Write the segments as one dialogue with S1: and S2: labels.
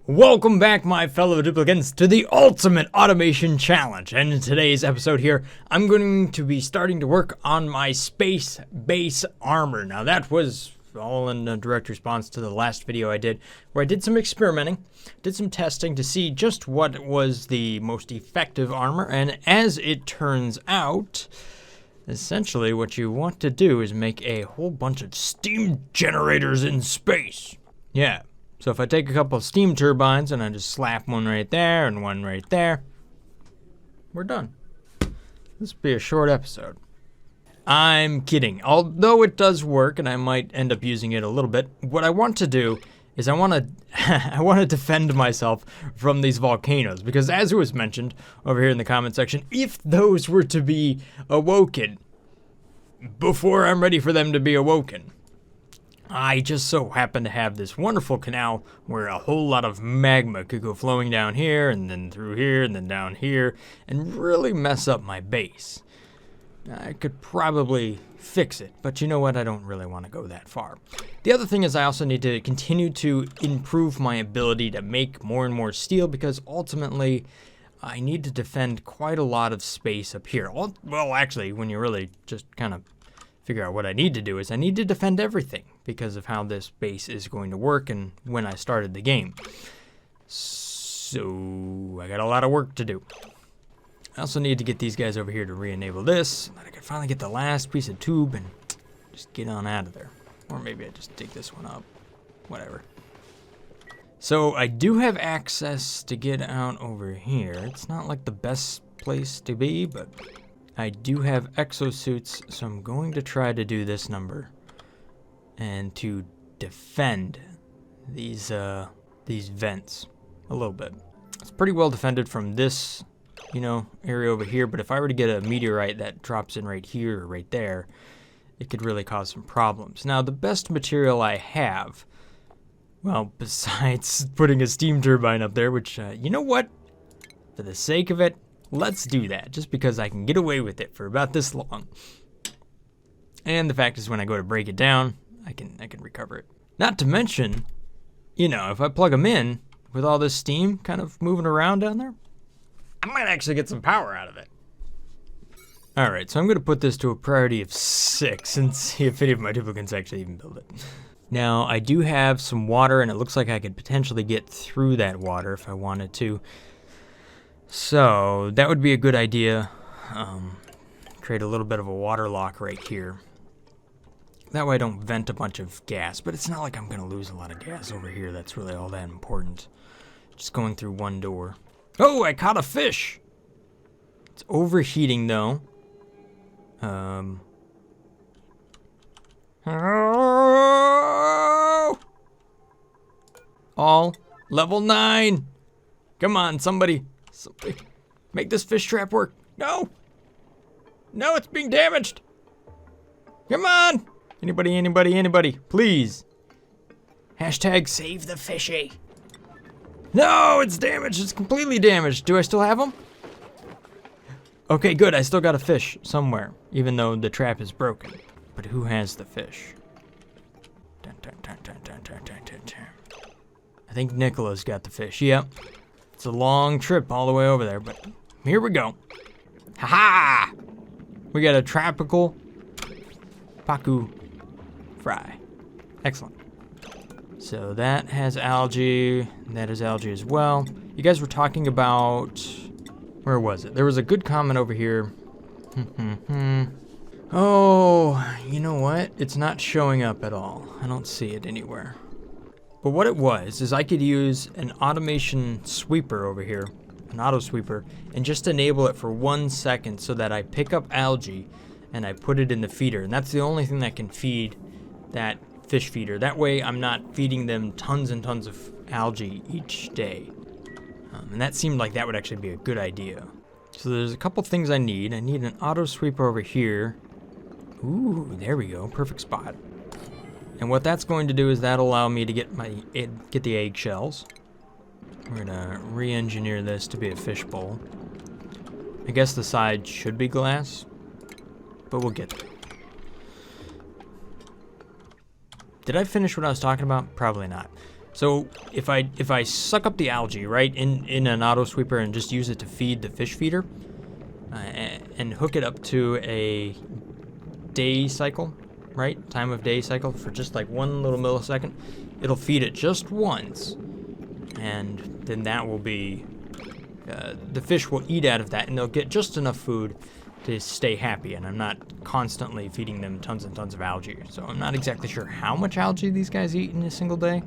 S1: Welcome back, my fellow duplicants, to the Ultimate Automation Challenge. And in today's episode here, I'm going to be starting to work on my space base armor. Now, that was all in a direct response to the last video I did, where I did some experimenting, did some testing to see just what was the most effective armor. And as it turns out, essentially what you want to do is make a whole bunch of steam generators in space. Yeah. So if I take a couple of steam turbines and I just slap one right there and one right there, we're done. This will be a short episode. I'm kidding. Although it does work and I might end up using it a little bit, what I want to do is I want to defend myself from these volcanoes, because as it was mentioned over here in the comment section, if those were to be awoken before I'm ready for them to be awoken, I just so happen to have this wonderful canal where a whole lot of magma could go flowing down here and then through here and then down here and really mess up my base. I could probably fix it, but you know what? I don't really want to go that far. The other thing is I also need to continue to improve my ability to make more and more steel, because ultimately I need to defend quite a lot of space up here. Well, actually, when you really just kind of figure out what I need to do is I need to defend everything because of how this base is going to work and when I started the game. So I got a lot of work to do. I also need to get these guys over here to re-enable this so that I can finally get the last piece of tube and just get on out of there. Or maybe I just dig this one up. Whatever. So I do have access to get out over here. It's not like the best place to be, but I do have exosuits, so I'm going to try to do this number and to defend these vents a little bit. It's pretty well defended from this, area over here, but if I were to get a meteorite that drops in right here or right there, it could really cause some problems. Now, the best material I have, well, besides putting a steam turbine up there, which, you know what? For the sake of it, let's do that, just because I can get away with it for about this long. And the fact is, when I go to break it down, I can recover it. Not to mention, if I plug them in with all this steam kind of moving around down there, I might actually get some power out of it. All right, so I'm going to put this to a priority of 6 and see if any of my duplicants actually even build it. Now, I do have some water, and it looks like I could potentially get through that water if I wanted to. So that would be a good idea. Create a little bit of a water lock right here. That way I don't vent a bunch of gas, but it's not like I'm going to lose a lot of gas over here. That's really all that important. Just going through one door. Oh, I caught a fish! It's overheating, though. Oh! All level 9! Come on, somebody make this fish trap work. No! No, it's being damaged! Come on! Anybody, please. Hashtag save the fishy. No, it's damaged. It's completely damaged. Do I still have them? Okay, good. I still got a fish somewhere, even though the trap is broken. But who has the fish? Dun, dun, dun, dun, dun, dun, dun, dun, dun. I think Nicola's got the fish. Yep. It's a long trip all the way over there, but here we go. Ha-ha! We got a tropical paku fry. Excellent. So that has algae. That is algae as well. You guys were talking about... Where was it? There was a good comment over here. Oh, you know what? It's not showing up at all. I don't see it anywhere. But what it was is I could use an automation sweeper over here, an auto sweeper, and just enable it for 1 second so that I pick up algae and I put it in the feeder. And that's the only thing that can feed that fish feeder. That way I'm not feeding them tons and tons of algae each day. And that seemed like that would actually be a good idea. So there's a couple things I need. I need an auto sweeper over here. Ooh, there we go. Perfect spot. And what that's going to do is that'll allow me to get the egg shells. We're gonna re-engineer this to be a fish bowl. I guess the side should be glass, but we'll get there. Did I finish what I was talking about? Probably not. So if I suck up the algae, right, in an auto sweeper and just use it to feed the fish feeder, and hook it up to a day cycle, right, time of day cycle for just like 1 little millisecond, it'll feed it just once, and then that will be, the fish will eat out of that, and they'll get just enough food to stay happy, and I'm not constantly feeding them tons and tons of algae. So I'm not exactly sure how much algae these guys eat in a single day,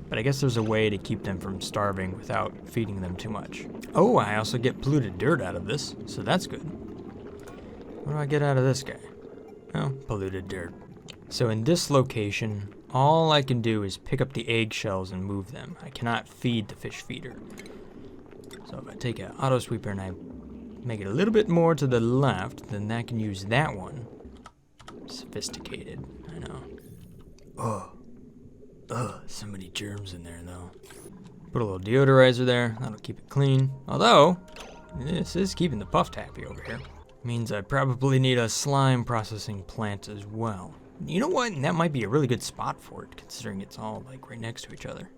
S1: but I guess there's a way to keep them from starving without feeding them too much. Oh, I also get polluted dirt out of this, so that's good. What do I get out of this guy? Oh, polluted dirt. So in this location, all I can do is pick up the eggshells and move them. I cannot feed the fish feeder. So if I take an auto sweeper and I make it a little bit more to the left, then that can use that one. Sophisticated, I know. So many germs in there though. Put a little deodorizer there, that'll keep it clean. Although, this is keeping the puff happy over here. Means I probably need a slime processing plant as well. You know what? That might be a really good spot for it, considering it's all like right next to each other.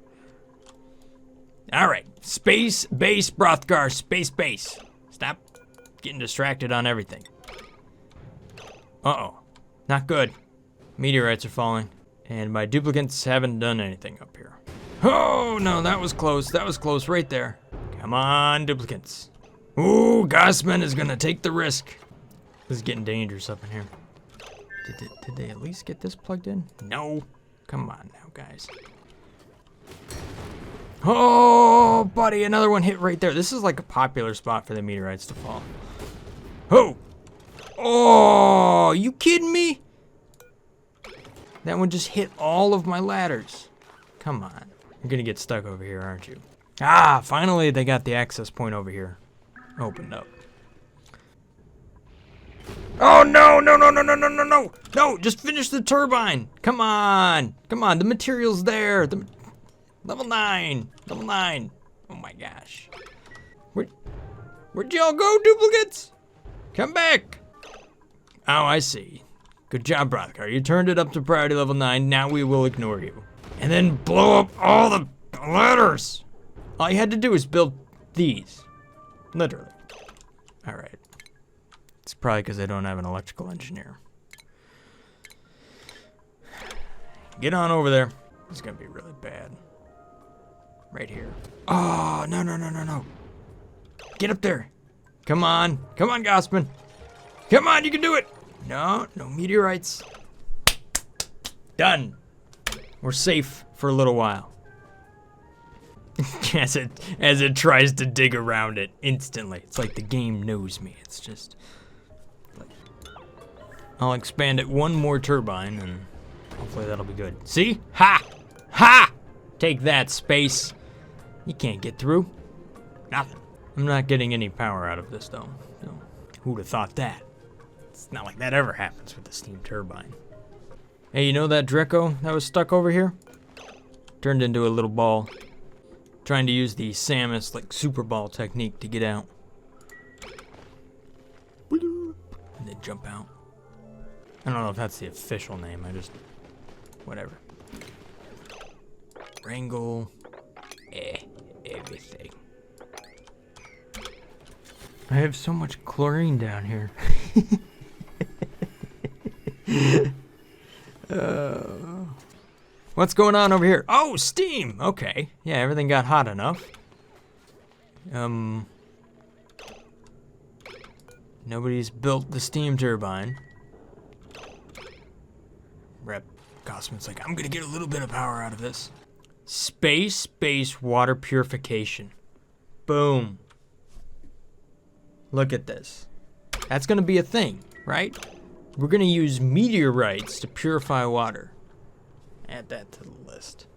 S1: All right, space base Brothgar, space base. Stop getting distracted on everything. Uh-oh, not good. Meteorites are falling, and my duplicates haven't done anything up here. Oh no, that was close right there. Come on, duplicates. Ooh, Gossman is gonna take the risk. This is getting dangerous up in here. Did they at least get this plugged in? No. Come on now, guys. Oh, buddy, another one hit right there. This is like a popular spot for the meteorites to fall. Oh! Oh, you kidding me? That one just hit all of my ladders. Come on. You're gonna get stuck over here, aren't you? Ah, finally they got the access point over here opened up. Oh, no, no, no, no, no, no, no, no. No, just finish the turbine. Come on. Come on, the material's there. Level 9. Level 9. Oh my gosh. Where'd y'all go, duplicates? Come back. Oh, I see. Good job, Brothgar. You turned it up to priority level 9. Now we will ignore you. And then blow up all the ladders. All you had to do is build these. Literally. All right. It's probably because I don't have an electrical engineer. Get on over there. It's gonna be really bad. Right here. Oh, no, no, no, no, no. Get up there. Come on. Come on, Gossman. Come on, you can do it. No, no meteorites. Done. We're safe for a little while. as it tries to dig around it instantly. It's like the game knows me. It's just like, I'll expand it one more turbine and hopefully that'll be good. See? Ha! Ha! Take that, space. You can't get through. Nothing. I'm not getting any power out of this though. So, who'd have thought that? It's not like that ever happens with the steam turbine. Hey, you know that Draco that was stuck over here? Turned into a little ball. Trying to use the Samus like super ball technique to get out. And then jump out. I don't know if that's the official name, whatever. Wrangle everything. I have so much chlorine down here. What's going on over here? Oh, steam! Okay. Yeah, everything got hot enough. Nobody's built the steam turbine. Rep Gossman's like, I'm gonna get a little bit of power out of this. Space-based water purification. Boom. Look at this. That's gonna be a thing, right? We're gonna use meteorites to purify water. Add that to the list.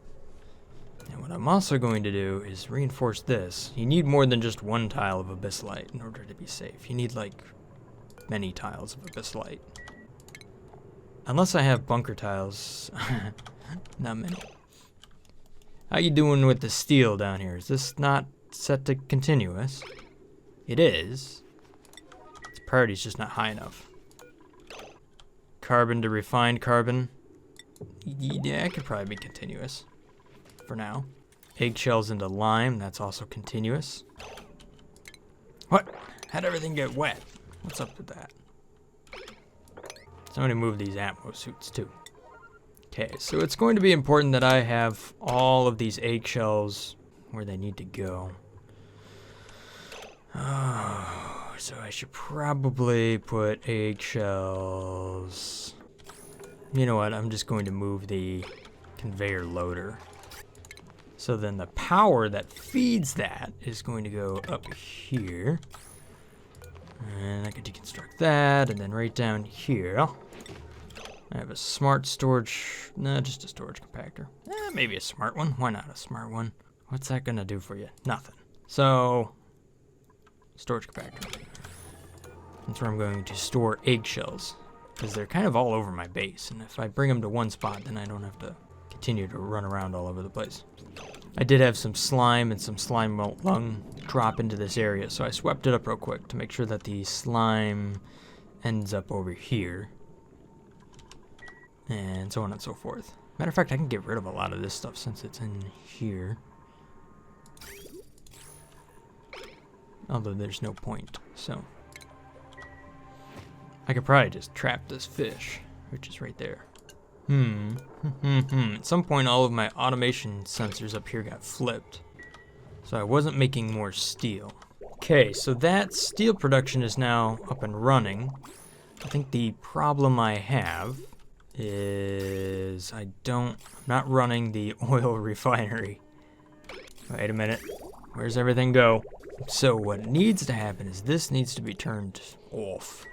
S1: And what I'm also going to do is reinforce this. You need more than just one tile of abyssalite in order to be safe. You need like many tiles of abyssalite. Unless I have bunker tiles. Not many. How you doing with the steel down here? Is this not set to continuous? It is. Its priority's just not high enough. Carbon to refined carbon. Yeah, it could probably be continuous. for now. Eggshells into lime, that's also continuous. What? How'd everything get wet? What's up with that? Somebody move these ammo suits too. Okay, so it's going to be important that I have all of these eggshells where they need to go. Oh, so I should probably put eggshells. You know what? I'm just going to move the conveyor loader. So then the power that feeds that is going to go up here. And I can deconstruct that, and then right down here, I have a smart storage, no, just a storage compactor. Maybe a smart one, why not a smart one? What's that gonna do for you? Nothing. So, storage compactor. That's where I'm going to store eggshells, because they're kind of all over my base, and if I bring them to one spot, then I don't have to continue to run around all over the place. I did have some slime and some slime lung drop into this area, so I swept it up real quick to make sure that the slime ends up over here. And so on and so forth. Matter of fact, I can get rid of a lot of this stuff since it's in here. Although there's no point, so. I could probably just trap this fish, which is right there. At some point, all of my automation sensors up here got flipped. So I wasn't making more steel. Okay, so that steel production is now up and running. I think the problem I have is I'm not running the oil refinery. Wait a minute, where's everything go? So what needs to happen is this needs to be turned off.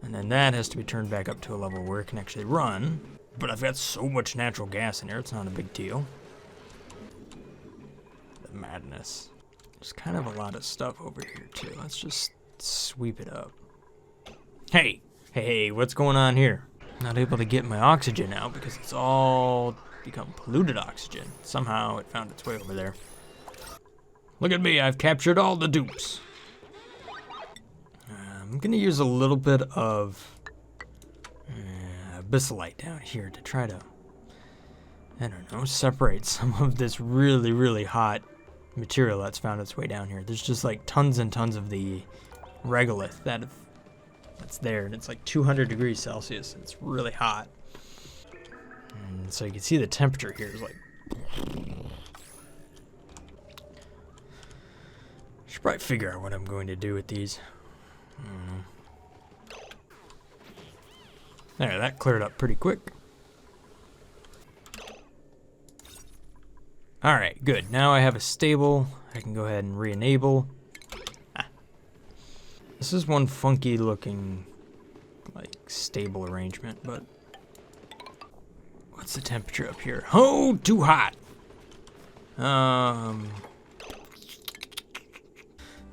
S1: And then that has to be turned back up to a level where it can actually run. But I've got so much natural gas in here, it's not a big deal. The madness. There's kind of a lot of stuff over here too. Let's just sweep it up. Hey, what's going on here? Not able to get my oxygen out because it's all become polluted oxygen. Somehow it found its way over there. Look at me, I've captured all the dupes. I'm gonna use a little bit of abyssalite down here to try to, I don't know, separate some of this really, really hot material that's found its way down here. There's just like tons and tons of the regolith that's there, and it's like 200 degrees Celsius. It's really hot. And so you can see the temperature here is like, should probably figure out what I'm going to do with these. There, that cleared up pretty quick. Alright, good. Now I have a stable. I can go ahead and re-enable. This is one funky looking, like, stable arrangement, but what's the temperature up here? Oh, too hot!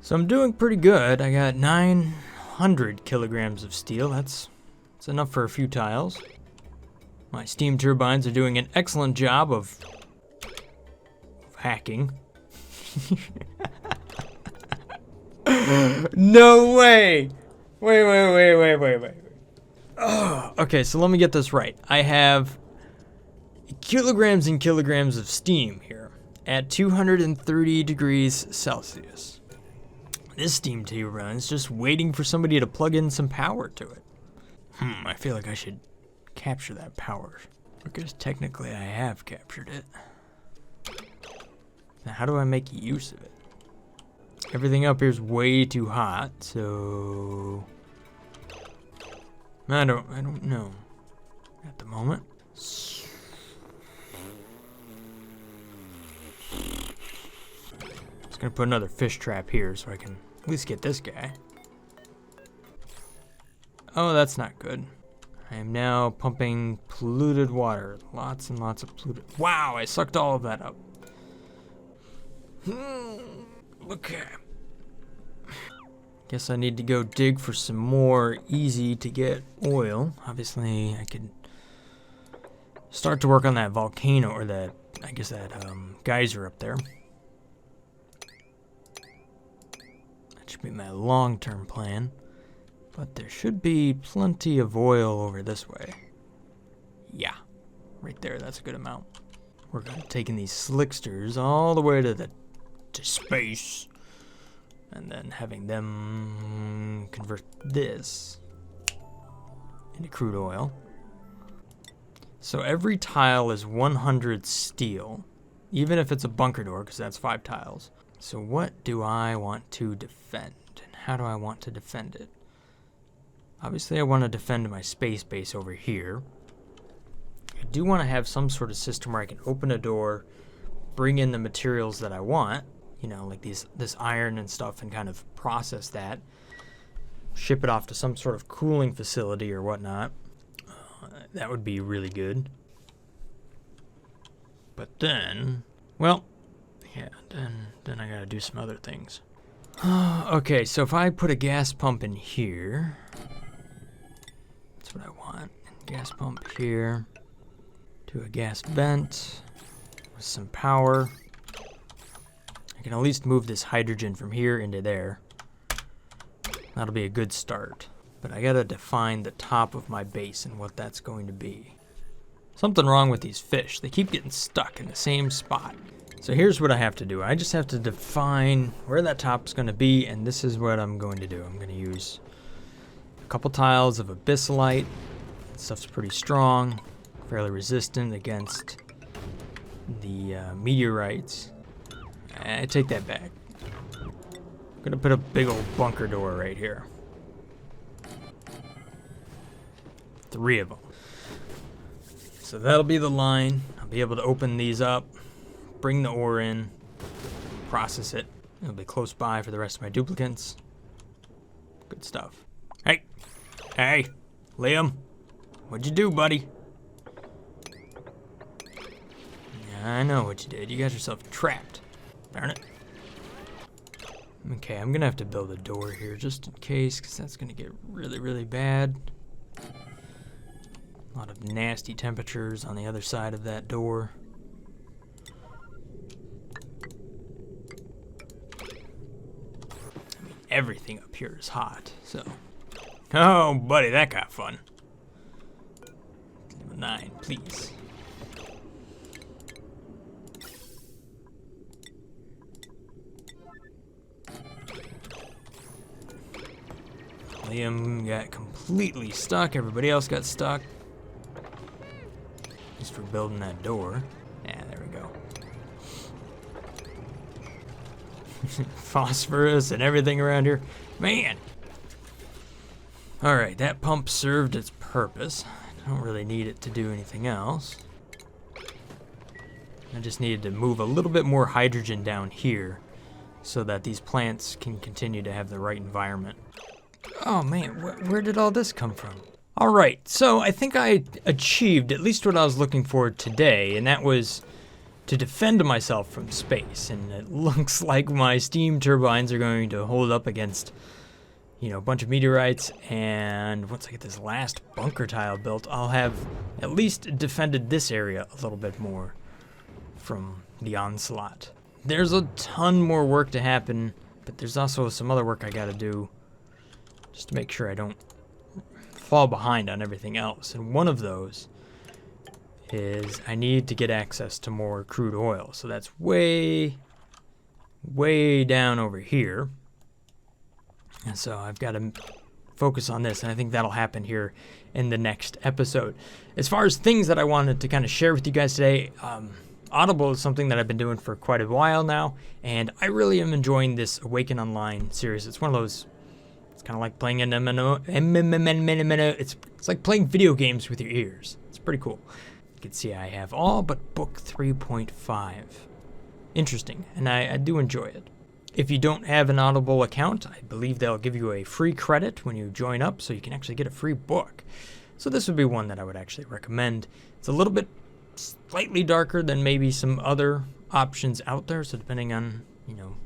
S1: So I'm doing pretty good. I got 900 kilograms of steel. That's enough for a few tiles. My steam turbines are doing an excellent job of hacking. No way! Wait. Oh, okay, so let me get this right. I have kilograms and kilograms of steam here at 230 degrees Celsius. This steam turbine is just waiting for somebody to plug in some power to it. I feel like I should capture that power, because technically I have captured it. Now how do I make use of it? Everything up here is way too hot, so I don't know at the moment. Just gonna put another fish trap here so I can at least get this guy. Oh, that's not good. I am now pumping polluted water. Lots and lots of polluted. Wow, I sucked all of that up. Okay. Guess I need to go dig for some more easy to get oil. Obviously, I could start to work on that volcano, or that, I guess that geyser up there. That should be my long-term plan. But there should be plenty of oil over this way. Yeah, right there, that's a good amount. work on taking these slicksters all the way to space, and then having them convert this into crude oil. So every tile is 100 steel, even if it's a bunker door, because that's 5 tiles. So what do I want to defend, and how do I want to defend it? Obviously, I want to defend my space base over here. I do want to have some sort of system where I can open a door, bring in the materials that I want, you know, like this iron and stuff, and kind of process that, ship it off to some sort of cooling facility or whatnot. That would be really good. But then, well, yeah, then I gotta do some other things. Okay, so if I put a gas pump in here, that's what I want. Gas pump here, to a gas vent with some power. I can at least move this hydrogen from here into there. That'll be a good start. But I gotta define the top of my base and what that's going to be. Something wrong with these fish. They keep getting stuck in the same spot. So here's what I have to do. I just have to define where that top's gonna be, and this is what I'm going to do. I'm gonna use a couple tiles of abyssalite. That stuff's pretty strong, fairly resistant against the meteorites. I take that back. I'm gonna put a big old bunker door right here. 3 of them. So that'll be the line. I'll be able to open these up, bring the ore in, process it. It'll be close by for the rest of my duplicants. Good stuff. Hey, Liam, what'd you do, buddy? Yeah, I know what you did. You got yourself trapped. Darn it. Okay, I'm gonna have to build a door here just in case, because that's gonna get really, really bad. A lot of nasty temperatures on the other side of that door. I mean, everything up here is hot, so. Oh, buddy, that got fun. 9, please. Liam got completely stuck. Everybody else got stuck. Just for building that door. Yeah, there we go. Phosphorus and everything around here. Man! Alright, that pump served its purpose. I don't really need it to do anything else. I just needed to move a little bit more hydrogen down here so that these plants can continue to have the right environment. Oh man, where did all this come from? Alright, so I think I achieved at least what I was looking for today, and that was to defend myself from space. And it looks like my steam turbines are going to hold up against, you know, a bunch of meteorites, and once I get this last bunker tile built, I'll have at least defended this area a little bit more from the onslaught. There's a ton more work to happen, but there's also some other work I gotta do just to make sure I don't fall behind on everything else. And one of those is I need to get access to more crude oil. So that's way down over here. And so I've got to focus on this, and I think that'll happen here in the next episode. As far as things that I wanted to kind of share with you guys today, Audible is something that I've been doing for quite a while now, and I really am enjoying this Awaken Online series. It's one of those, it's kind of like playing an MMO. It's like playing video games with your ears. It's pretty cool. You can see I have all but book 3.5. Interesting, and I do enjoy it. If you don't have an Audible account, I believe they'll give you a free credit when you join up, so you can actually get a free book. So this would be one that I would actually recommend. It's a little bit slightly darker than maybe some other options out there, so depending on, you know,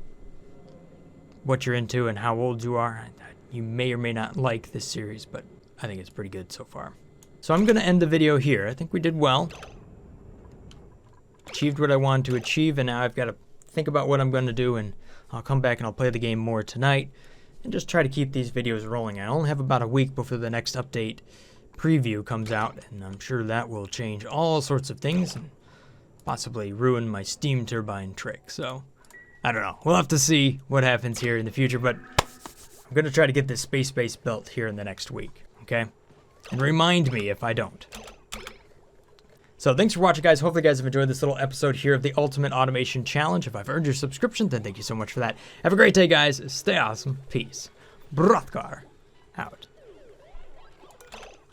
S1: what you're into and how old you are, you may or may not like this series, but I think it's pretty good so far. So I'm going to end the video here. I think we did well. Achieved what I wanted to achieve, and now I've got to think about what I'm going to do, and I'll come back and I'll play the game more tonight and just try to keep these videos rolling. I only have about a week before the next update preview comes out, and I'm sure that will change all sorts of things, and possibly ruin my steam turbine trick. So, I don't know. We'll have to see what happens here in the future, but I'm going to try to get this space base built here in the next week, okay? And remind me if I don't. So thanks for watching, guys. Hopefully you guys have enjoyed this little episode here of the Ultimate Automation Challenge. If I've earned your subscription, then thank you so much for that. Have a great day, guys. Stay awesome. Peace. Brothgar out.